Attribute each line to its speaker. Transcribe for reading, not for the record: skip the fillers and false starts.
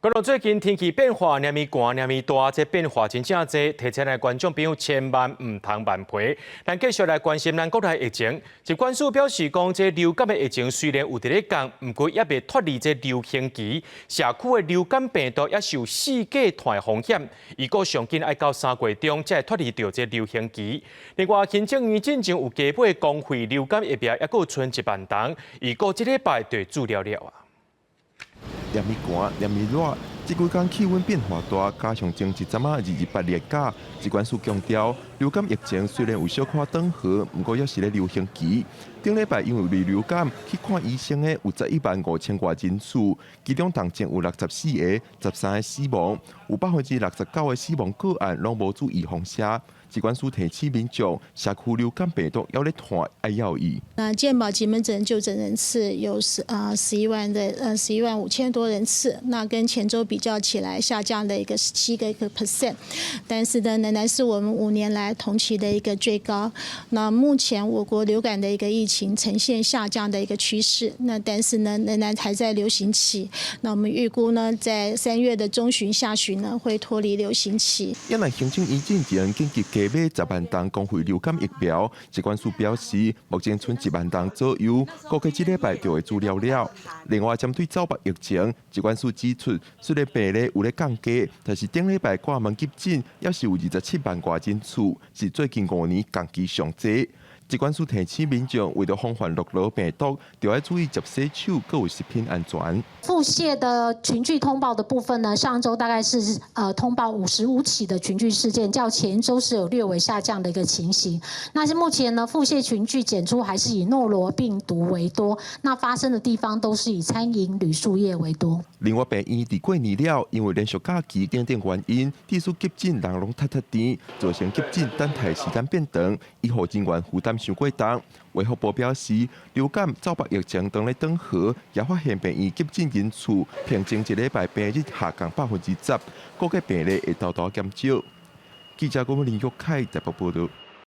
Speaker 1: 不过最近天气变化，那么寒，那么大，这变化真正多，提醒来观众朋友千万唔通慢皮。咱继续来关心咱国内疫情。疾管署表示讲，这流感的疫情虽然有伫咧降，不过也未脱离这流行期，社区的流感病毒也是有四价传风险。如果上紧要到3月中才会脱离掉这流行期。另外，行政院进前有加买公费流感疫苗，也有存1万筒，如果这礼拜就注了了啊。
Speaker 2: 连咪寒，连咪热，这几天气温变化大，加上前一阵啊228连假，疾管署强调，流感疫情虽然有小可缓和，不过也是咧流行期。顶礼拜因为流感去看医生的有115000多人次，其中重症有64个，13个死亡，有69%的死亡个案拢无注意防下。疾管署提醒民众，社区流感病毒要咧传，要意。
Speaker 3: 健保急门诊就诊人次有11万5000多人次，那跟前周比较起来下降的一个17个%，但是呢，仍然是我们5年来同期的一个最高。那目前我国流感的一个疫情呈现下降的一个趋势，那但是呢，仍然还在流行期。那我们预估呢，在3月的中旬下旬呢，会脱离流行期。
Speaker 2: 因为行政院进前紧急加买10万筒公费流感疫苗，疾管署表示，目前存1万筒左右，估计这礼拜就会注了了。另外，针对走北疫情，疾管署指出，虽然病例有咧降低，但是顶礼拜挂门急诊也是有27万多人次，是最近5年降期上济。疾管署提醒民众，为了防范落楼病毒，就要注意接洗手，各有食品安全。
Speaker 4: 腹泻的群聚通报的部分呢，上周大概是通报55起的群聚事件，较前一周是有略微下降的一个情形。那是目前呢，腹泻群聚检出还是以诺罗病毒为多，那发生的地方都是以餐饮、旅宿业为多。
Speaker 2: 另外，病院伫过年了，因为连续假期等等原因，地区急诊人拢太甜，造成急诊等待时间变长，医护人员负担伤过重。卫福部表示，流感、走北疫情当咧转好，也发现病院急诊人次平均1礼拜病日下降10%，估计病例会大大减少。记者郭文林、玉凯在报道。